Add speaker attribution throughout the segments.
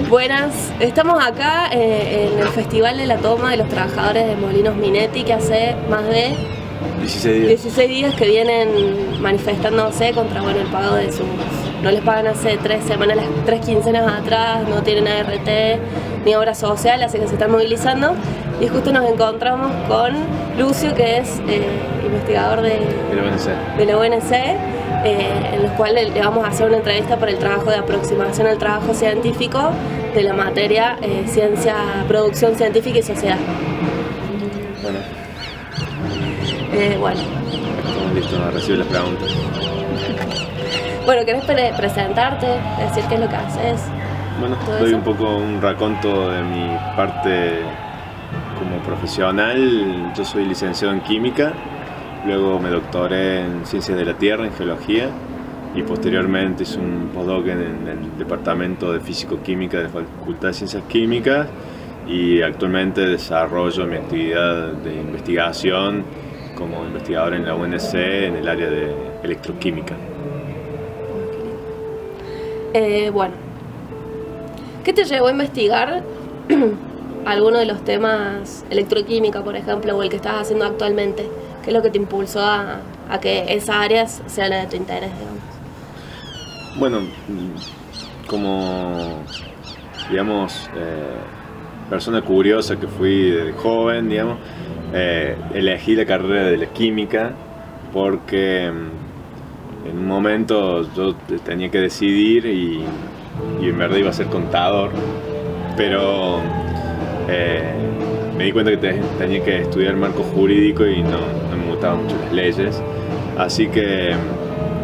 Speaker 1: Buenas, estamos acá en el Festival de la Toma de los Trabajadores de Molinos Minetti, que hace más de 16 días que vienen manifestándose contra el pago de sus... No les pagan hace 3 semanas, 3 quincenas atrás, no tienen ART ni obra social, así que se están movilizando. Y justo nos encontramos con Lucio, que es investigador de la UNC, en los cuales le vamos a hacer una entrevista por el trabajo de aproximación al trabajo científico de la materia producción científica y sociedad.
Speaker 2: Bueno. Estamos listos a recibir las preguntas.
Speaker 1: Bueno, ¿querés presentarte? Decir qué es lo que haces?
Speaker 2: Bueno, doy un poco un raconto de mi parte como profesional. Yo soy licenciado en química, luego me doctoré en ciencias de la tierra, en geología, y posteriormente hice un postdoc en el departamento de físico-química de la Facultad de Ciencias Químicas, y actualmente desarrollo mi actividad de investigación como investigador en la UNC en el área de electroquímica.
Speaker 1: Bueno, ¿qué te llevó a investigar alguno de los temas electroquímica, por ejemplo, o el que estás haciendo actualmente? ¿Qué es lo que te impulsó a que esa área sea la de tu interés, digamos?
Speaker 2: Bueno, como, digamos, persona curiosa que fui de joven, digamos, elegí la carrera de la química porque en un momento yo tenía que decidir y en verdad iba a ser contador, pero me di cuenta que tenía que estudiar marco jurídico y no me gustaban mucho las leyes, así que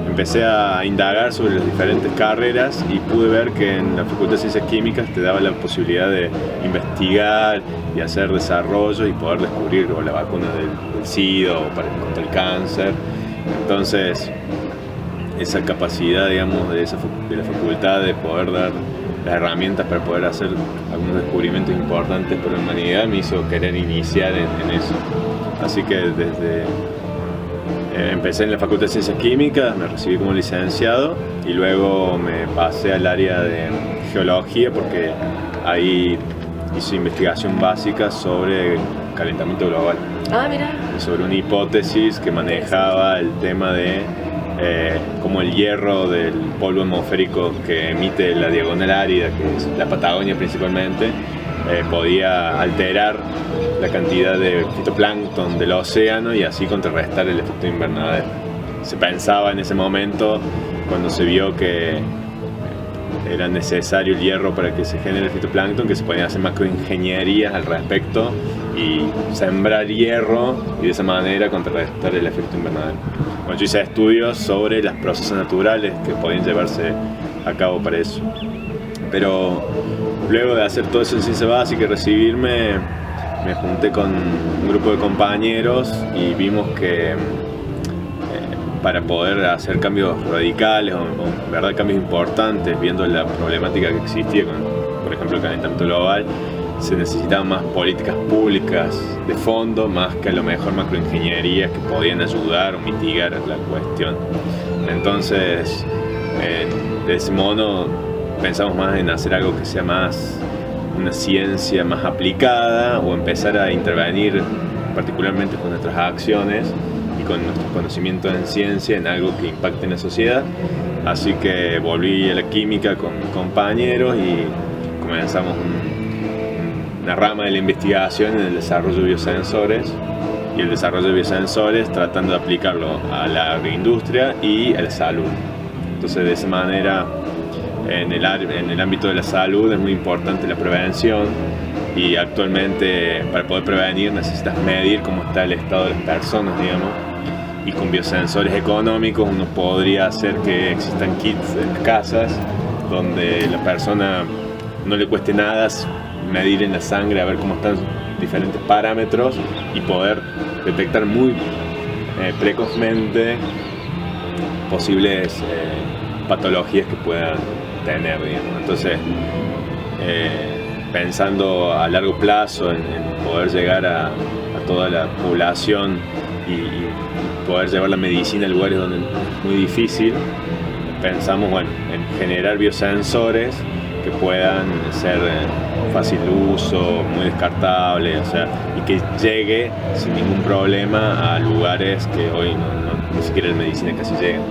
Speaker 2: empecé a indagar sobre las diferentes carreras y pude ver que en la Facultad de Ciencias Químicas te daba la posibilidad de investigar y hacer desarrollo y poder descubrir la vacuna del SIDA o contra el cáncer. Entonces, esa capacidad, digamos, de la facultad de poder dar las herramientas para poder hacer algunos descubrimientos importantes para la humanidad me hizo querer iniciar en eso. Así que empecé en la Facultad de Ciencias Químicas, me recibí como licenciado y luego me pasé al área de geología porque ahí hice investigación básica sobre calentamiento global.
Speaker 1: Ah, mira.
Speaker 2: Sobre una hipótesis que manejaba el tema de cómo el hierro del polvo atmosférico que emite la diagonal árida, que es la Patagonia principalmente, podía alterar la cantidad de fitoplancton del océano y así contrarrestar el efecto invernadero. Se pensaba en ese momento, cuando se vio que era necesario el hierro para que se genere el fitoplancton, que se podían hacer macroingenierías al respecto y sembrar hierro y de esa manera contrarrestar el efecto invernadero. Bueno, yo hice estudios sobre los procesos naturales que podían llevarse a cabo para eso. Pero luego de hacer todo eso en ciencia básica y recibirme, me junté con un grupo de compañeros y vimos que para poder hacer cambios radicales o verdad cambios importantes, viendo la problemática que existía con, por ejemplo, el calentamiento global, se necesitaban más políticas públicas de fondo, más que a lo mejor macroingenierías que podían ayudar o mitigar la cuestión. Entonces, de ese modo, pensamos más en hacer algo que sea más una ciencia más aplicada o empezar a intervenir particularmente con nuestras acciones y con nuestros conocimientos en ciencia en algo que impacte en la sociedad. Así que volví a la química con compañeros y comenzamos una rama de la investigación en el desarrollo de biosensores y el desarrollo de biosensores tratando de aplicarlo a la agroindustria y a la salud. Entonces, de esa manera, en el ámbito de la salud es muy importante la prevención y actualmente para poder prevenir necesitas medir cómo está el estado de las personas, digamos, y con biosensores económicos uno podría hacer que existan kits en las casas donde la persona no le cueste nada medir en la sangre a ver cómo están diferentes parámetros y poder detectar muy precozmente posibles patologías que puedan tener, digamos. Entonces, pensando a largo plazo en poder llegar a toda la población y poder llevar la medicina a lugares donde es muy difícil, pensamos en generar biosensores que puedan ser fácil uso, muy descartable, o sea, y que llegue sin ningún problema a lugares que hoy ni siquiera en medicina casi llegan.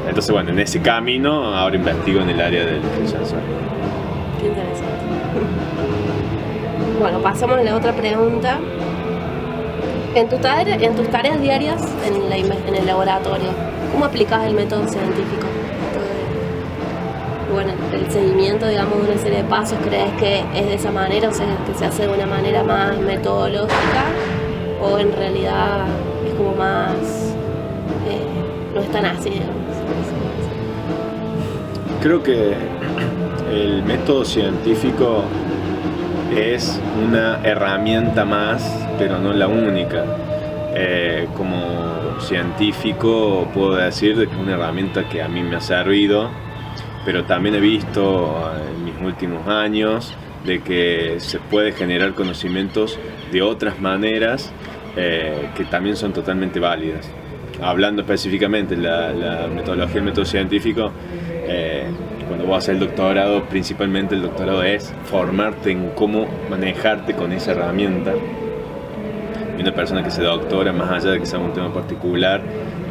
Speaker 2: Entonces, bueno, en ese camino ahora investigo en el área del sensor.
Speaker 1: Qué interesante. Bueno, pasamos a la otra pregunta. En tus tareas diarias en el laboratorio, ¿cómo aplicas el método científico? Bueno, el seguimiento, digamos, de una serie de pasos, ¿crees que es de esa manera, o sea, que se hace de una manera más metodológica, o en realidad es como más, no es tan así, digamos?
Speaker 2: Creo que el método científico es una herramienta más, pero no la única. Como científico puedo decir que es una herramienta que a mí me ha servido, pero también he visto en mis últimos años de que se puede generar conocimientos de otras maneras que también son totalmente válidas. Hablando específicamente de la metodología del método científico, cuando vos haces el doctorado, principalmente el doctorado es formarte en cómo manejarte con esa herramienta. Y una persona que se doctora, más allá de que sea un tema particular,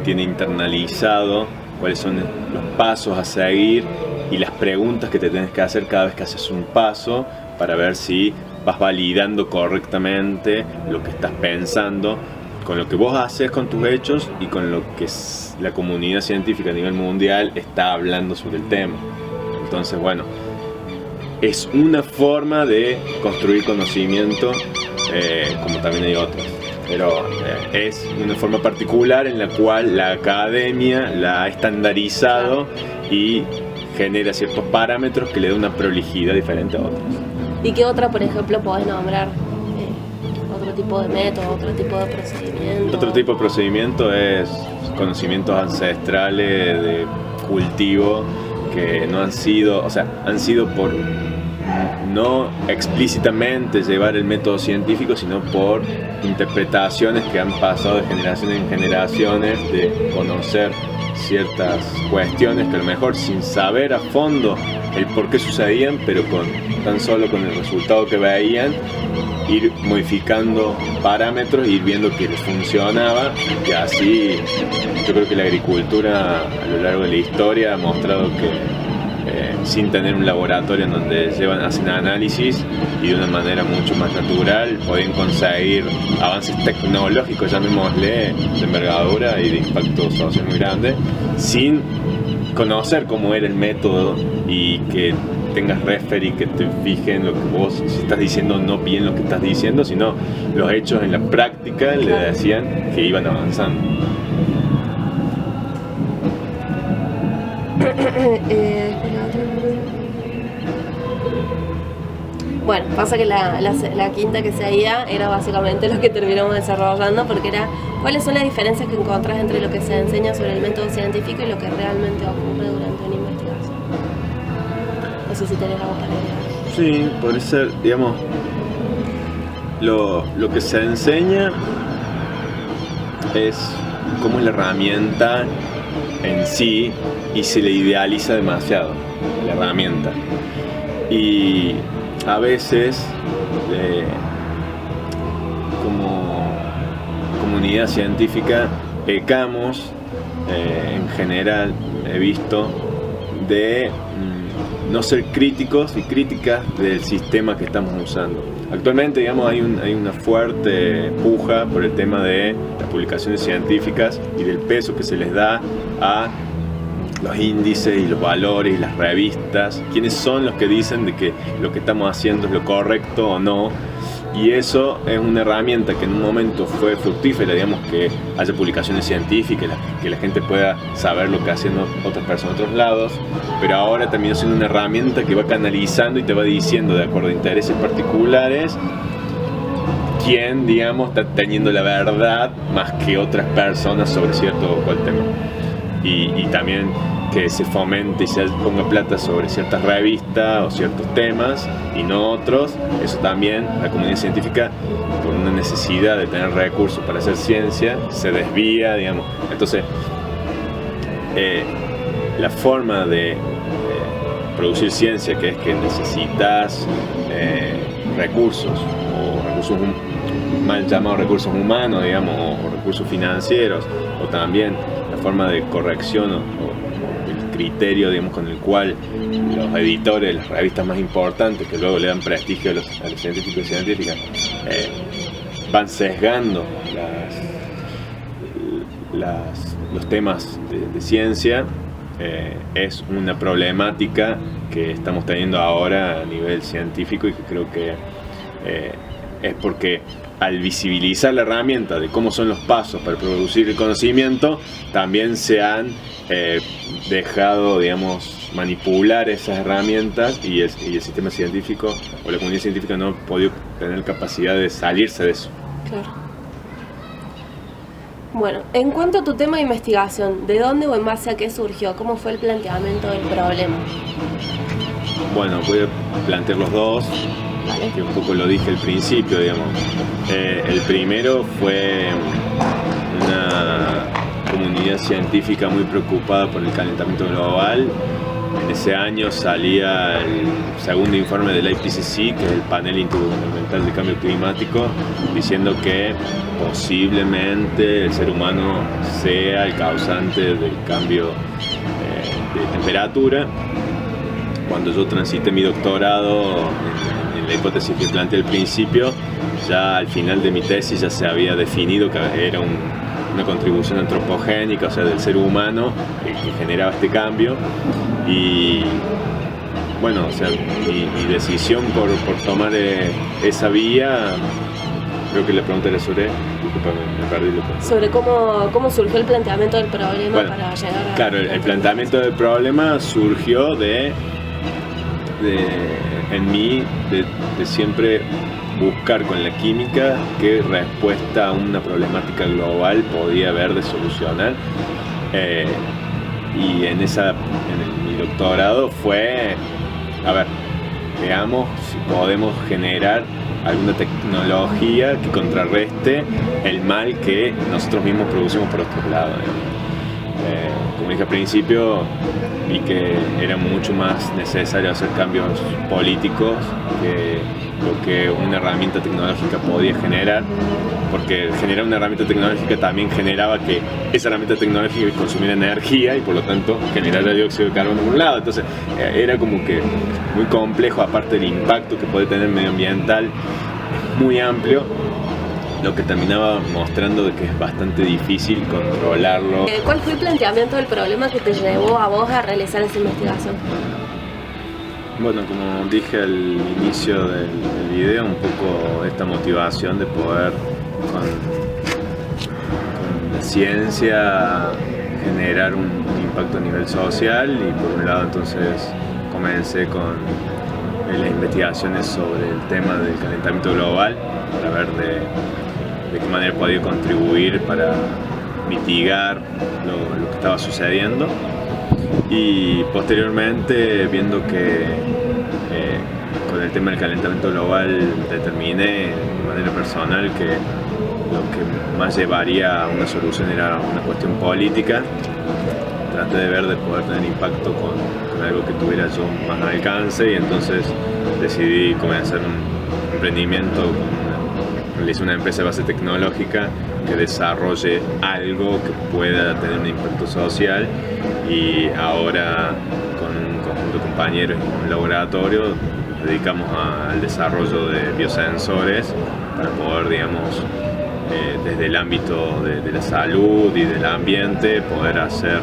Speaker 2: tiene internalizado cuáles son los pasos a seguir y las preguntas que te tienes que hacer cada vez que haces un paso para ver si vas validando correctamente lo que estás pensando con lo que vos haces con tus hechos y con lo que la comunidad científica a nivel mundial está hablando sobre el tema. Entonces, bueno, es una forma de construir conocimiento, como también hay otras, pero es una forma particular en la cual la academia la ha estandarizado y genera ciertos parámetros que le da una prolijidad diferente a otros.
Speaker 1: ¿Y qué otra, por ejemplo, podés nombrar? Otro tipo de método, otro tipo de procedimiento.
Speaker 2: Otro tipo de procedimiento es conocimientos ancestrales de cultivo que no han sido, o sea, han sido por no explícitamente llevar el método científico, sino por interpretaciones que han pasado de generación en generaciones, de conocer ciertas cuestiones que a lo mejor sin saber a fondo el por qué sucedían, pero tan solo con el resultado que veían, ir modificando parámetros, ir viendo que les funcionaba, y así yo creo que la agricultura a lo largo de la historia ha mostrado que sin tener un laboratorio en donde hacen análisis y de una manera mucho más natural pueden conseguir avances tecnológicos, llamémosle, de envergadura y de impacto social muy grande, sin conocer cómo era el método y que tengas referee que te fijen lo que vos, si estás diciendo no bien lo que estás diciendo, sino los hechos en la práctica le decían que iban avanzando.
Speaker 1: Bueno, pasa que la quinta que seguía era básicamente lo que terminamos desarrollando, porque era cuáles son las diferencias que encontrás entre lo que se enseña sobre el método científico y lo que realmente ocurre durante una investigación. No sé si tenés algo para agregar.
Speaker 2: Sí, puede ser, digamos, lo que se enseña es cómo es la herramienta en sí, y se le idealiza demasiado la herramienta, y a veces como comunidad científica pecamos, en general he visto, de no ser críticos y críticas del sistema que estamos usando. Actualmente, digamos, hay una fuerte puja por el tema de las publicaciones científicas y del peso que se les da a los índices y los valores y las revistas, quiénes son los que dicen de que lo que estamos haciendo es lo correcto o no. Y eso es una herramienta que en un momento fue fructífera, digamos, que haya publicaciones científicas, que la gente pueda saber lo que hacen otras personas en otros lados, pero ahora terminó siendo una herramienta que va canalizando y te va diciendo, de acuerdo a intereses particulares, quién, digamos, está teniendo la verdad más que otras personas sobre cierto o cual tema. Y también que se fomente y se ponga plata sobre ciertas revistas o ciertos temas y no otros. Eso también, la comunidad científica, por una necesidad de tener recursos para hacer ciencia, se desvía, digamos. Entonces, la forma de producir ciencia, que es que necesitas recursos, o recursos mal llamados recursos humanos, digamos, o recursos financieros, o también la forma de corrección o el criterio, digamos, con el cual los editores de las revistas más importantes, que luego le dan prestigio a los científicos y científicas, van sesgando los temas de ciencia. Es una problemática que estamos teniendo ahora a nivel científico, y que creo que es porque al visibilizar la herramienta de cómo son los pasos para producir el conocimiento, también se han dejado, digamos, manipular esas herramientas, y el sistema científico o la comunidad científica no ha podido tener capacidad de salirse de eso.
Speaker 1: Claro. Bueno, en cuanto a tu tema de investigación, ¿de dónde o en base a qué surgió? ¿Cómo fue el planteamiento del problema?
Speaker 2: Bueno, voy a plantear los dos, vale, que un poco lo dije al principio, digamos. El primero fue una comunidad científica muy preocupada por el calentamiento global. En ese año salía el segundo informe del IPCC, que es el Panel Intergubernamental de Cambio Climático, diciendo que posiblemente el ser humano sea el causante del cambio de temperatura. Cuando yo transité mi doctorado en la hipótesis que planteé al principio, ya al final de mi tesis ya se había definido que era una contribución antropogénica, o sea, del ser humano, que generaba este cambio. Y bueno, o sea, mi decisión por tomar esa vía, creo que la pregunta era sobre, disculpame, me perdí.
Speaker 1: Sobre cómo surgió el planteamiento del problema, bueno, para llegar a...
Speaker 2: Claro, el planteamiento del problema surgió en mí de siempre buscar con la química qué respuesta a una problemática global podía haber de solucionar. Y en mi doctorado fue, a ver, veamos si podemos generar alguna tecnología que contrarreste el mal que nosotros mismos producimos por otro lado. Como dije al principio, vi que era mucho más necesario hacer cambios políticos que lo que una herramienta tecnológica podía generar, porque generar una herramienta tecnológica también generaba que esa herramienta tecnológica consumiera energía y por lo tanto generara dióxido de carbono por un lado. Entonces era como que muy complejo, aparte del impacto que puede tener medioambiental, muy amplio, lo que terminaba mostrando de que es bastante difícil controlarlo.
Speaker 1: ¿Cuál fue el planteamiento del problema que te llevó a vos a realizar esa investigación?
Speaker 2: Bueno, como dije al inicio del video, un poco esta motivación de poder con la ciencia generar un impacto a nivel social, y por un lado entonces comencé con las investigaciones sobre el tema del calentamiento global para ver de qué manera podía contribuir para mitigar lo que estaba sucediendo. Y posteriormente, viendo que con el tema del calentamiento global determiné de manera personal que lo que más llevaría a una solución era una cuestión política, traté de ver de poder tener impacto con algo que tuviera yo más alcance, y entonces decidí comenzar un emprendimiento. Realicé una empresa de base tecnológica que desarrolle algo que pueda tener un impacto social, y ahora con un conjunto de compañeros en un laboratorio nos dedicamos al desarrollo de biosensores para poder, digamos, desde el ámbito de la salud y del ambiente, poder hacer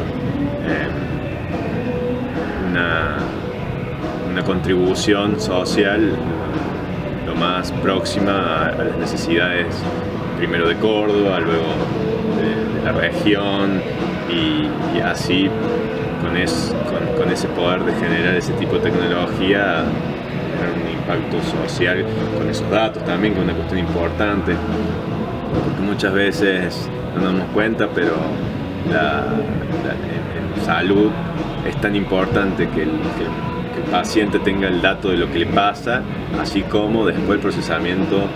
Speaker 2: una contribución social lo más próxima a las necesidades, primero de Córdoba, luego de la región, y así con ese poder de generar ese tipo de tecnología, tener un impacto social con esos datos también, que es una cuestión importante, porque muchas veces no nos damos cuenta, pero en salud es tan importante que el paciente tenga el dato de lo que le pasa, así como después el procesamiento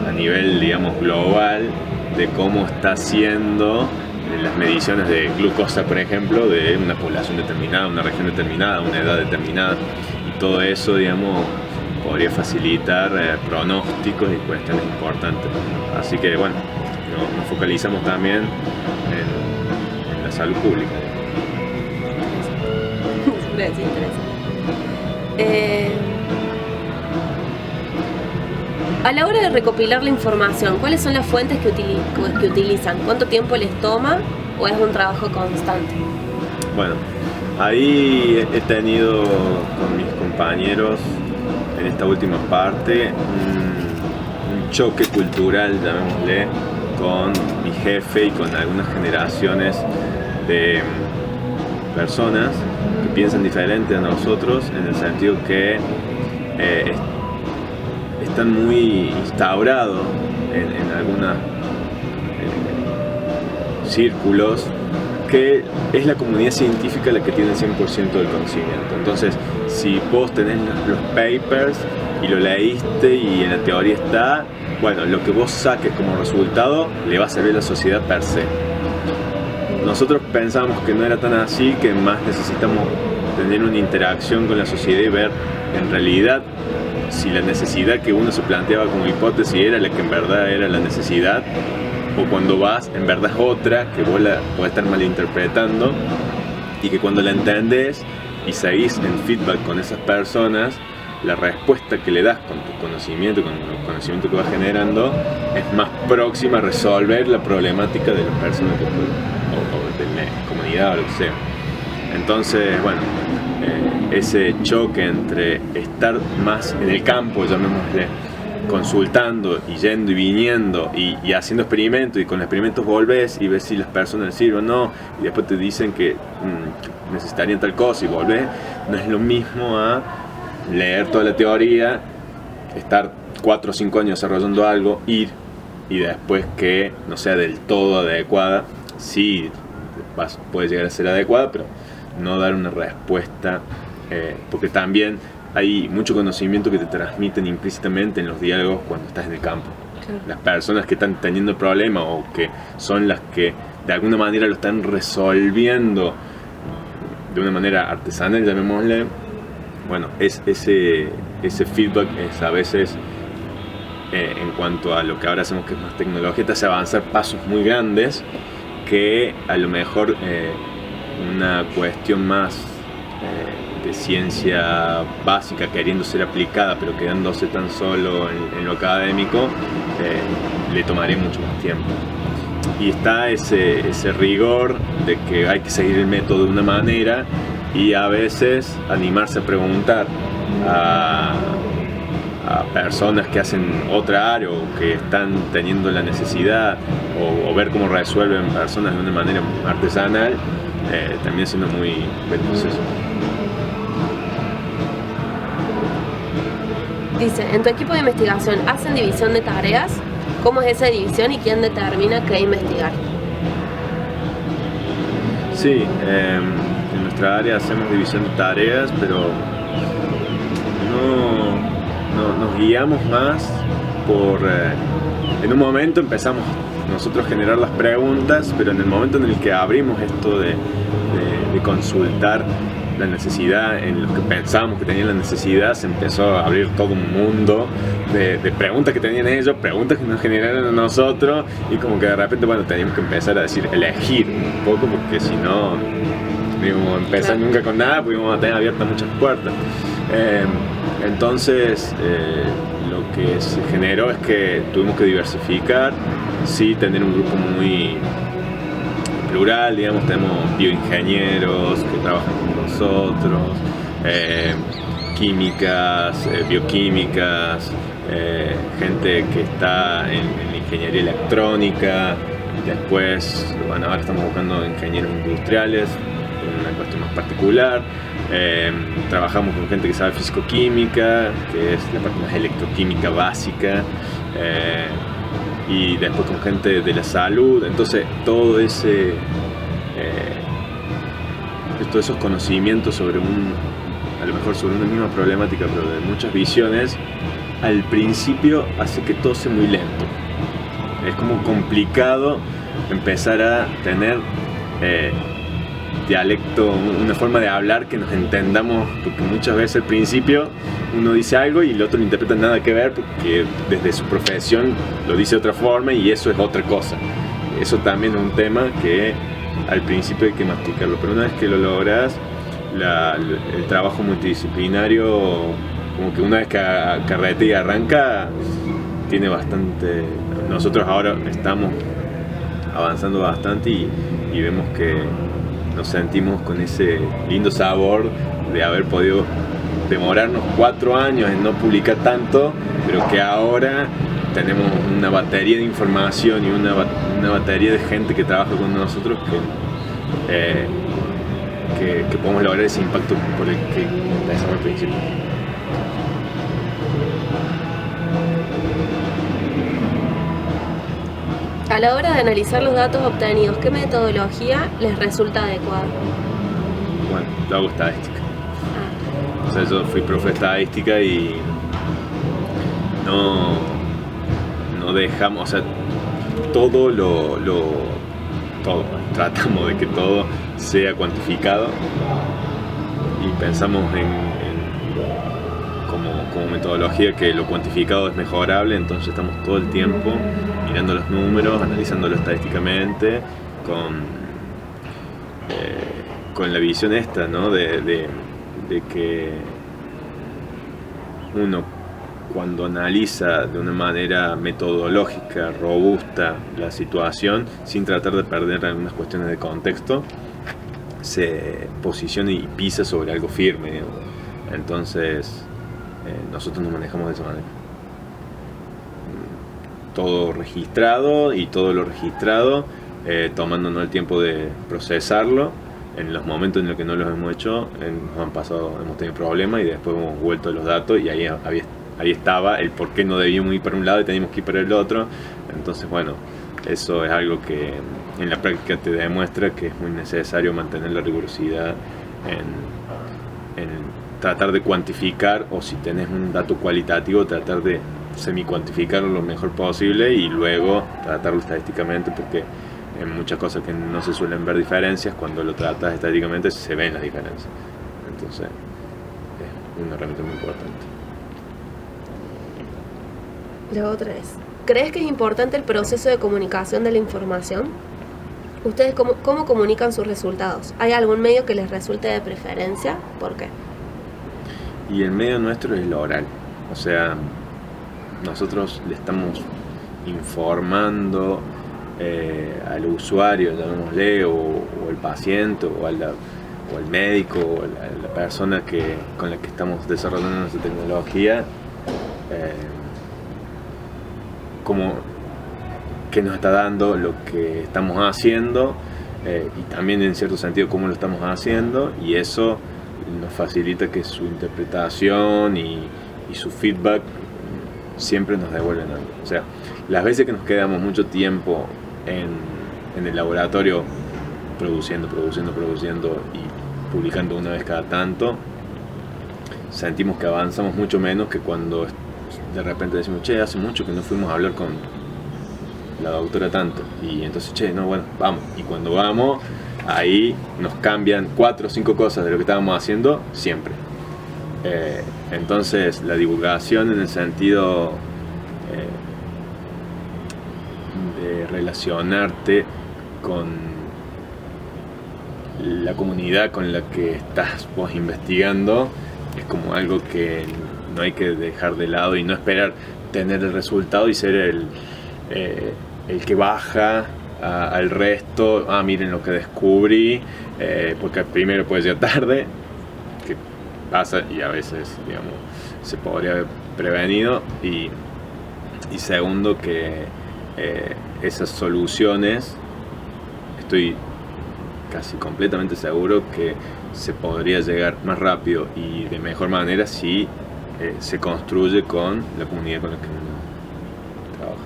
Speaker 2: a nivel, digamos, global, de cómo está siendo las mediciones de glucosa, por ejemplo, de una población determinada, una región determinada, una edad determinada, y todo eso, digamos, podría facilitar pronósticos y cuestiones importantes. Así que bueno, nos focalizamos también en la salud pública.
Speaker 1: Interesante. A la hora de recopilar la información, ¿cuáles son las fuentes que utilizan? ¿Cuánto tiempo les toma o es un trabajo constante?
Speaker 2: Bueno, ahí he tenido con mis compañeros en esta última parte un choque cultural, llamémosle, con mi jefe y con algunas generaciones de personas que piensan diferente a nosotros, en el sentido que están muy instaurados en algunos círculos que es la comunidad científica la que tiene el 100% del conocimiento. Entonces, si vos tenés los papers y lo leíste y en la teoría está, bueno, lo que vos saques como resultado le va a servir a la sociedad per se. Nosotros pensamos que no era tan así, que más necesitamos tener una interacción con la sociedad y ver en realidad si la necesidad que uno se planteaba como hipótesis era la que en verdad era la necesidad, o cuando vas, en verdad es otra, que vos la podés estar malinterpretando, y que cuando la entendés y seguís en feedback con esas personas, la respuesta que le das con tu conocimiento, con el conocimiento que vas generando, es más próxima a resolver la problemática de las personas que, o de la comunidad o lo que sea. Entonces, bueno, ese choque entre estar más en el campo, llamémosle, consultando y yendo y viniendo y haciendo experimentos, y con los experimentos volvés y ves si las personas les sirven o no, y después te dicen que necesitarían tal cosa y volvés, no es lo mismo a leer toda la teoría, estar 4 o 5 años desarrollando algo, ir y después que no sea del todo adecuada, sí puede llegar a ser adecuada, pero no dar una respuesta, porque también hay mucho conocimiento que te transmiten implícitamente en los diálogos cuando estás en el campo. Claro. Las personas que están teniendo el problema o que son las que de alguna manera lo están resolviendo de una manera artesanal, llamémosle, bueno, ese feedback es a veces, en cuanto a lo que ahora hacemos que es más tecnología, te hace avanzar pasos muy grandes que a lo mejor una cuestión más de ciencia básica queriendo ser aplicada pero quedándose tan solo en lo académico, le tomaría mucho más tiempo. Y está ese rigor de que hay que seguir el método de una manera y a veces animarse a preguntar a personas que hacen otra área o que están teniendo la necesidad, o ver cómo resuelven personas de una manera artesanal, también siendo muy beneficioso.
Speaker 1: Dice, en tu equipo de investigación, ¿hacen división de tareas? ¿Cómo es esa división y quién determina qué investigar?
Speaker 2: Sí, en nuestra área hacemos división de tareas, pero no nos guiamos más por... en un momento empezamos nosotros a generar las preguntas, pero en el momento en el que abrimos esto de consultar la necesidad, en lo que pensábamos que tenían la necesidad, se empezó a abrir todo un mundo de preguntas que tenían ellos, preguntas que nos generaron a nosotros, y como que de repente, bueno, teníamos que empezar a decir, elegir un poco, porque si no íbamos a empezar nunca con nada, porque íbamos a tener abiertas muchas puertas. Entonces lo que se generó es que tuvimos que diversificar, sí, tener un grupo muy plural, digamos. Tenemos bioingenieros que trabajan con nosotros, químicas, bioquímicas, gente que está en ingeniería electrónica. Después, bueno, ahora estamos buscando ingenieros industriales, una cuestión más particular. Trabajamos con gente que sabe físico-química, que es la parte más electroquímica básica, y después con gente de la salud. Entonces todos esos conocimientos sobre a lo mejor sobre una misma problemática, pero de muchas visiones, al principio hace que todo sea muy lento. Es como complicado empezar a tener dialecto, una forma de hablar que nos entendamos, porque muchas veces al principio uno dice algo y el otro lo interpreta nada que ver porque desde su profesión lo dice de otra forma y eso es otra cosa. Eso también es un tema que al principio hay que masticarlo, pero una vez que lo logras, el trabajo multidisciplinario, como que una vez que carrete y arranca, tiene bastante. Nosotros ahora estamos avanzando bastante y vemos que nos sentimos con ese lindo sabor de haber podido demorarnos 4 años en no publicar tanto, pero que ahora tenemos una batería de información y una batería de gente que trabaja con nosotros que podemos lograr ese impacto por el que empezamos al principio.
Speaker 1: A la hora de analizar los datos obtenidos, ¿qué metodología les resulta adecuada?
Speaker 2: Bueno, yo hago estadística. O sea, yo fui profe de estadística y no dejamos, o sea, todo tratamos de que todo sea cuantificado y pensamos como metodología que lo cuantificado es mejorable, entonces estamos todo el tiempo mirando los números, analizándolo estadísticamente con la visión esta, ¿no? de que uno cuando analiza de una manera metodológica, robusta la situación, sin tratar de perder algunas cuestiones de contexto, se posiciona y pisa sobre algo firme, ¿no? Entonces nosotros nos manejamos de esa manera. Todo registrado y todo lo registrado, tomándonos el tiempo de procesarlo. En los momentos en los que no los hemos hecho, hemos tenido problemas y después hemos vuelto a los datos y ahí estaba el por qué no debíamos ir para un lado y teníamos que ir para el otro. Entonces, bueno, eso es algo que en la práctica te demuestra que es muy necesario mantener la rigurosidad en tratar de cuantificar, o si tenés un dato cualitativo, tratar de semi-cuantificarlo lo mejor posible y luego tratarlo estadísticamente, porque en muchas cosas que no se suelen ver diferencias, cuando lo tratas estadísticamente se ven las diferencias. Entonces es una herramienta muy importante.
Speaker 1: La otra es, ¿crees que es importante el proceso de comunicación de la información? ¿Ustedes cómo comunican sus resultados? ¿Hay algún medio que les resulte de preferencia? ¿Por qué?
Speaker 2: Y el medio nuestro es el oral. O sea, nosotros le estamos informando al usuario, llamémosle, o el paciente, o al médico, o a la persona con la que estamos desarrollando nuestra tecnología, como que nos está dando lo que estamos haciendo, y también en cierto sentido cómo lo estamos haciendo, y eso nos facilita que su interpretación y su feedback siempre nos devuelven algo. O sea, las veces que nos quedamos mucho tiempo en el laboratorio produciendo y publicando una vez cada tanto, sentimos que avanzamos mucho menos que cuando de repente decimos, che, hace mucho que no fuimos a hablar con la doctora tanto, y entonces, che, no, bueno, vamos, y cuando vamos, ahí nos cambian 4 o 5 cosas de lo que estábamos haciendo siempre. Entonces la divulgación en el sentido de relacionarte con la comunidad con la que estás vos investigando es como algo que no hay que dejar de lado y no esperar tener el resultado y ser el que baja al resto, miren lo que descubrí, porque primero puede ser tarde, que pasa y a veces, digamos, se podría haber prevenido, y segundo que esas soluciones, estoy casi completamente seguro que se podría llegar más rápido y de mejor manera si se construye con la comunidad con la que uno trabaja.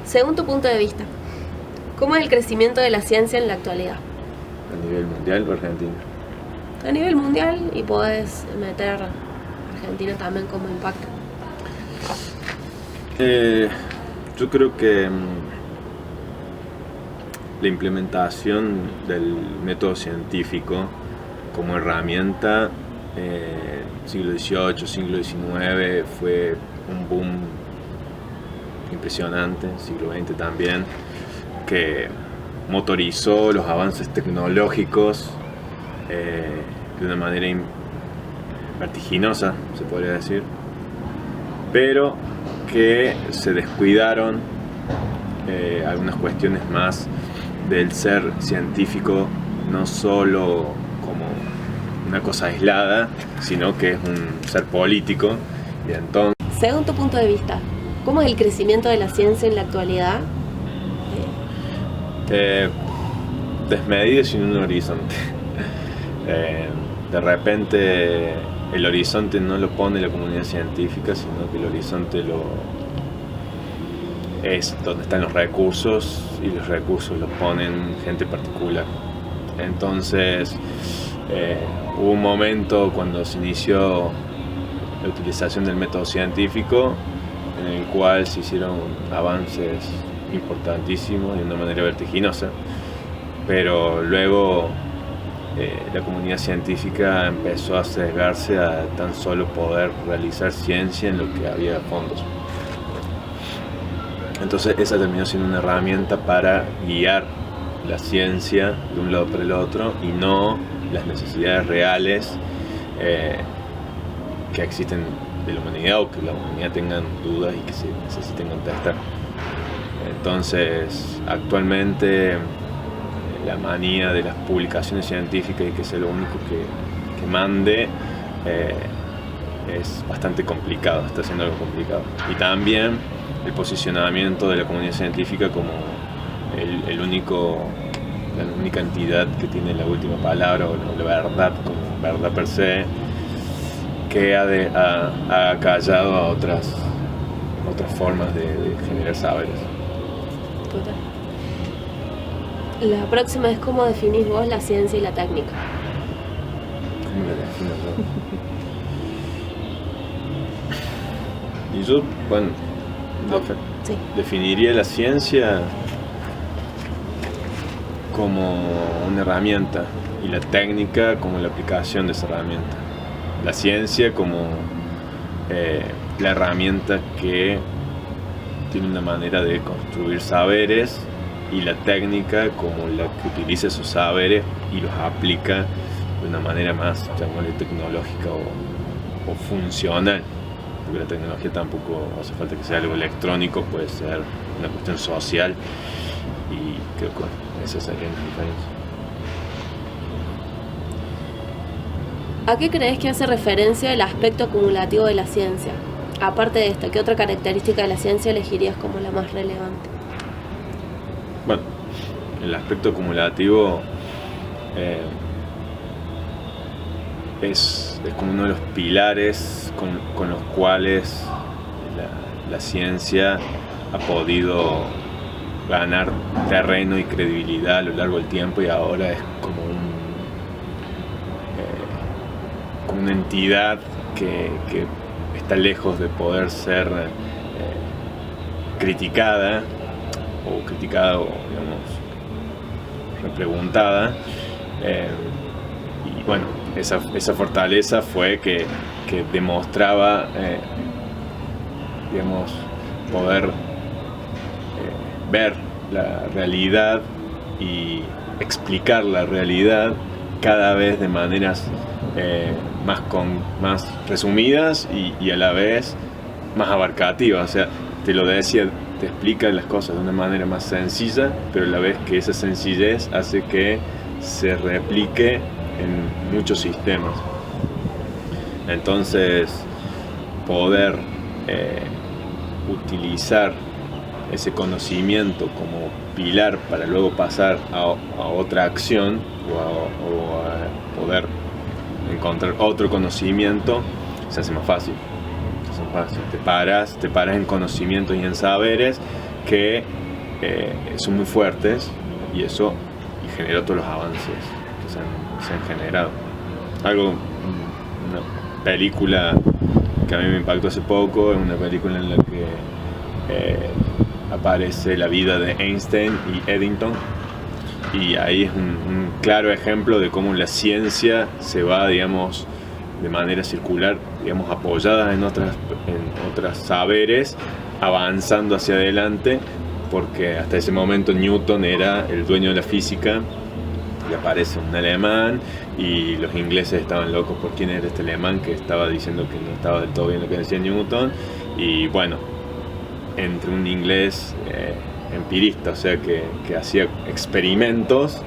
Speaker 1: Según tu punto de vista, ¿cómo es el crecimiento de la ciencia en la actualidad?
Speaker 2: ¿A nivel mundial o argentino?
Speaker 1: A nivel mundial, y podés meter Argentina también cómo impacta.
Speaker 2: Yo creo que la implementación del método científico como herramienta siglo XVIII, siglo XIX fue un boom impresionante, siglo XX también, que motorizó los avances tecnológicos de una manera vertiginosa, se podría decir, pero que se descuidaron algunas cuestiones más del ser científico, no solo como una cosa aislada, sino que es un ser político. Y entonces,
Speaker 1: según tu punto de vista, ¿cómo es el crecimiento de la ciencia en la actualidad?
Speaker 2: Desmedido sin un horizonte. De repente el horizonte no lo pone la comunidad científica, sino que el horizonte es donde están los recursos, y los recursos los ponen gente particular. Entonces hubo un momento cuando se inició la utilización del método científico en el cual se hicieron avances importantísimos de una manera vertiginosa, pero luego la comunidad científica empezó a sesgarse a tan solo poder realizar ciencia en lo que había fondos. Entonces esa terminó siendo una herramienta para guiar la ciencia de un lado para el otro y no las necesidades reales que existen de la humanidad, o que la humanidad tengan dudas y que se necesiten contestar. Entonces actualmente la manía de las publicaciones científicas y que sea lo único que mande es bastante complicado, está siendo algo complicado. Y también el posicionamiento de la comunidad científica como la única entidad que tiene la última palabra, o la verdad como verdad per se, que ha callado a otras formas de generar saberes.
Speaker 1: Total. La próxima es cómo definís vos la ciencia y la técnica.
Speaker 2: ¿Cómo la defino yo? Y yo, bueno,
Speaker 1: sí,
Speaker 2: definiría la ciencia como una herramienta y la técnica como la aplicación de esa herramienta. La ciencia como la herramienta que tiene una manera de construir saberes, y la técnica como la que utiliza esos saberes y los aplica de una manera más, llamémosle, tecnológica o funcional, porque la tecnología tampoco hace falta que sea algo electrónico, puede ser una cuestión social, y creo que esas serían las diferencias.
Speaker 1: ¿A qué crees que hace referencia el aspecto acumulativo de la ciencia? Aparte de esta, ¿qué otra característica de la ciencia elegirías como la más relevante?
Speaker 2: Bueno, el aspecto acumulativo es como uno de los pilares con los cuales la ciencia ha podido ganar terreno y credibilidad a lo largo del tiempo, y ahora es como una entidad que está lejos de poder ser criticada o digamos repreguntada, y bueno, esa fortaleza fue que demostraba digamos poder ver la realidad y explicar la realidad cada vez de maneras más resumidas y a la vez más abarcativas. O sea, te lo decía, te explica las cosas de una manera más sencilla, pero a la vez que esa sencillez hace que se replique en muchos sistemas. Entonces, poder utilizar ese conocimiento como pilar para luego pasar a otra acción o a poder encontrar otro conocimiento, se hace más fácil. Te paras en conocimientos y en saberes que son muy fuertes, y eso genera todos los avances que se han generado. película que a mí me impactó hace poco, es una película en la que aparece la vida de Einstein y Eddington, y ahí es un claro ejemplo de cómo la ciencia se va, digamos, de manera circular, digamos, apoyada en otros saberes, avanzando hacia adelante, porque hasta ese momento Newton era el dueño de la física, y aparece un alemán, y los ingleses estaban locos por quién era este alemán que estaba diciendo que no estaba del todo bien lo que decía Newton, y bueno, entre un inglés empirista, o sea que hacía experimentos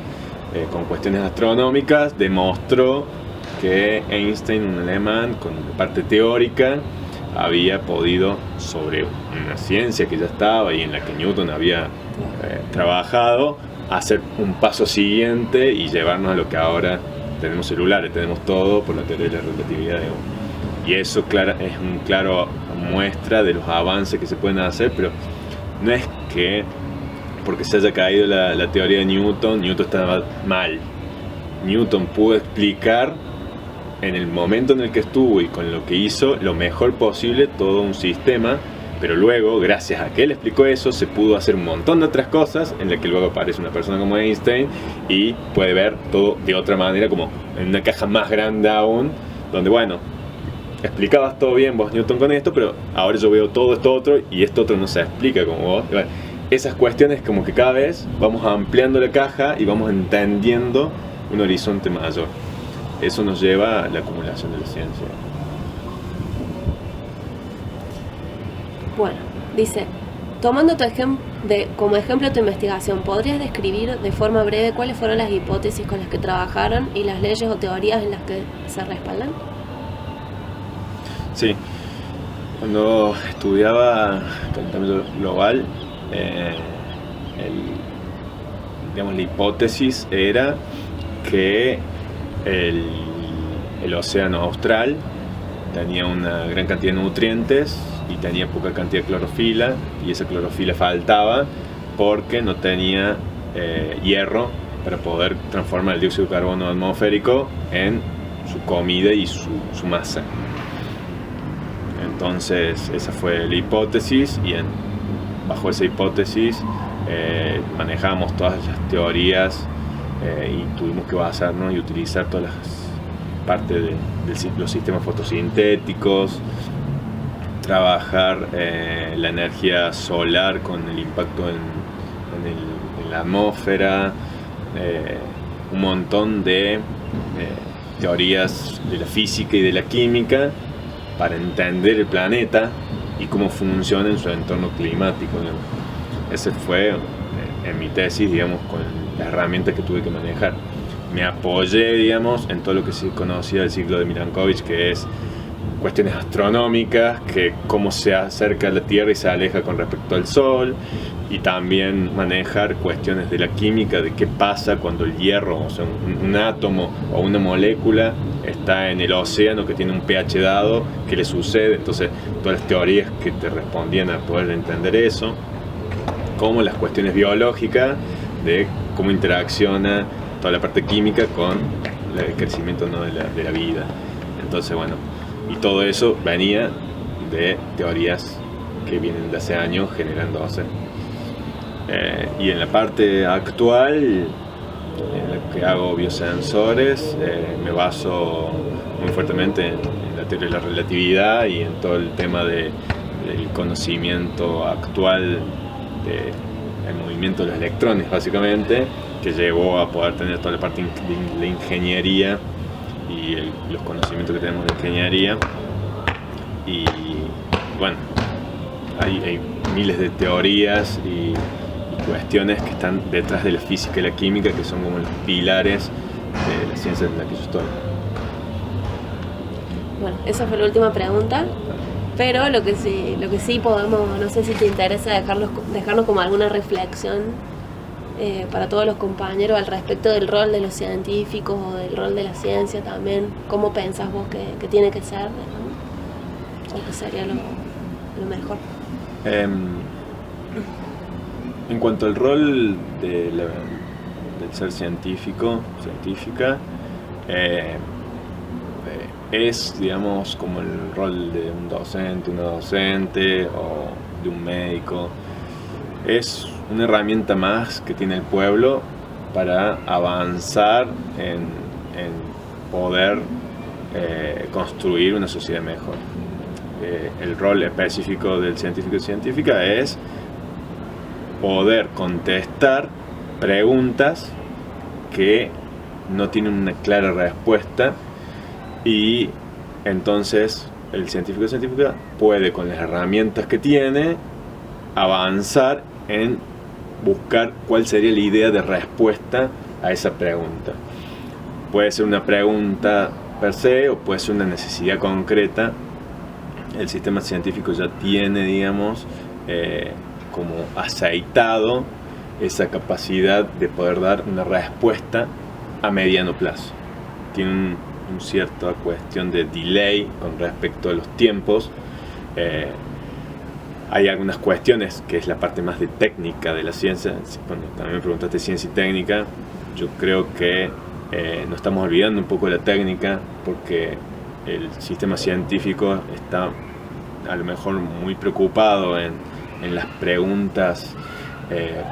Speaker 2: con cuestiones astronómicas, demostró que Einstein, un alemán con la parte teórica, había podido, sobre una ciencia que ya estaba y en la que Newton había trabajado, hacer un paso siguiente y llevarnos a lo que ahora tenemos celulares, tenemos todo por la teoría de la relatividad, digamos. Y eso es un claro muestra de los avances que se pueden hacer, pero no es que porque se haya caído la teoría de Newton estaba mal. Newton pudo explicar en el momento en el que estuvo y con lo que hizo lo mejor posible todo un sistema, pero luego, gracias a que él explicó eso, se pudo hacer un montón de otras cosas en las que luego aparece una persona como Einstein y puede ver todo de otra manera, como en una caja más grande aún, donde bueno, explicabas todo bien vos, Newton, con esto, pero ahora yo veo todo esto otro y esto otro no se explica como vos. Bueno, esas cuestiones como que cada vez vamos ampliando la caja y vamos entendiendo un horizonte mayor. Eso nos lleva a la acumulación de la ciencia.
Speaker 1: Bueno, dice, tomando como ejemplo tu investigación, ¿podrías describir de forma breve cuáles fueron las hipótesis con las que trabajaron y las leyes o teorías en las que se respaldan?
Speaker 2: Sí, cuando estudiaba calentamiento global, digamos, la hipótesis era que el océano austral tenía una gran cantidad de nutrientes y tenía poca cantidad de clorofila, y esa clorofila faltaba porque no tenía hierro para poder transformar el dióxido de carbono atmosférico en su comida y su masa. Entonces esa fue la hipótesis, y bajo esa hipótesis manejamos todas las teorías y tuvimos que basarnos y utilizar todas las partes de los sistemas fotosintéticos, trabajar la energía solar con el impacto en la atmósfera, un montón de teorías de la física y de la química para entender el planeta y cómo funciona en su entorno climático, ¿no? Ese fue en mi tesis, digamos, con las herramientas que tuve que manejar. Me apoyé, digamos, en todo lo que se conocía del ciclo de Milankovitch, que es cuestiones astronómicas, que cómo se acerca a la Tierra y se aleja con respecto al Sol, y también manejar cuestiones de la química, de qué pasa cuando el hierro, o sea, un átomo o una molécula está en el océano que tiene un pH dado, qué le sucede. Entonces todas las teorías que te respondían a poder entender eso, como las cuestiones biológicas de cómo interacciona toda la parte química con el crecimiento, ¿no?, de la vida. Entonces bueno, y todo eso venía de teorías que vienen de hace años generándose. Y en la parte actual, en la que hago biosensores, me baso muy fuertemente en la teoría de la relatividad y en todo el tema del conocimiento actual del movimiento de los electrones, básicamente, que llevó a poder tener toda la parte de la ingeniería y los conocimientos que tenemos de ingeniería. Y bueno, hay miles de teorías y cuestiones que están detrás de la física y la química, que son como los pilares de la ciencia en la que yo estoy.
Speaker 1: Bueno, esa fue la última pregunta, pero lo que sí podemos, no sé si te interesa dejarnos como alguna reflexión para todos los compañeros al respecto del rol de los científicos o del rol de la ciencia también. ¿Cómo pensás vos que tiene que ser, ¿no? ¿O que sería lo mejor?
Speaker 2: En cuanto al rol del ser científica, es, digamos, como el rol de un docente, una docente o de un médico. Es una herramienta más que tiene el pueblo para avanzar en poder construir una sociedad mejor. El rol específico del científico y científica es poder contestar preguntas que no tienen una clara respuesta, y entonces el científico o científica puede, con las herramientas que tiene, avanzar en buscar cuál sería la idea de respuesta a esa pregunta. Puede ser una pregunta per se o puede ser una necesidad concreta. El sistema científico ya tiene, digamos, como aceitado esa capacidad de poder dar una respuesta a mediano plazo. Tiene una cierta cuestión de delay con respecto a los tiempos. Hay algunas cuestiones que es la parte más de técnica de la ciencia. Cuando también me preguntaste ciencia y técnica, yo creo que nos estamos olvidando un poco de la técnica, porque el sistema científico está a lo mejor muy preocupado en las preguntas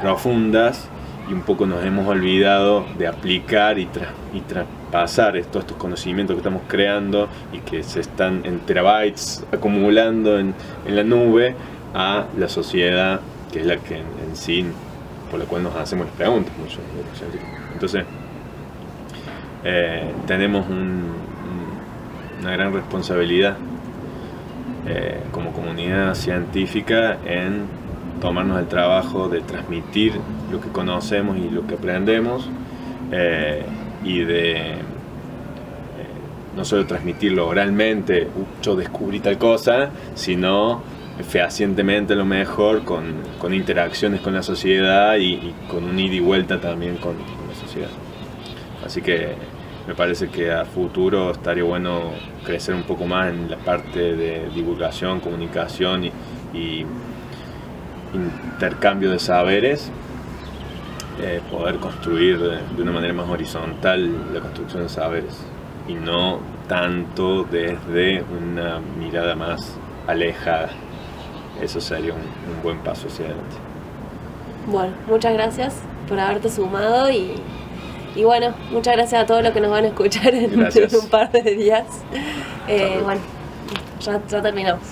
Speaker 2: profundas, y un poco nos hemos olvidado de aplicar y traspasar todos estos conocimientos que estamos creando y que se están en terabytes acumulando en la nube a la sociedad, que es la que en sí, por la cual nos hacemos las preguntas. Entonces tenemos una gran responsabilidad como comunidad científica en tomarnos el trabajo de transmitir lo que conocemos y lo que aprendemos, y de no solo transmitirlo oralmente, yo descubrí tal cosa, sino fehacientemente, a lo mejor con interacciones con la sociedad y con un ida y vuelta también con la sociedad. Así que me parece que a futuro estaría bueno crecer un poco más en la parte de divulgación, comunicación y intercambio de saberes, poder construir de una manera más horizontal la construcción de saberes y no tanto desde una mirada más alejada. Eso sería un buen paso hacia adelante.
Speaker 1: Bueno, muchas gracias por haberte sumado y bueno, muchas gracias a todos los que nos van a escuchar en un par de días. Bueno, ya terminamos.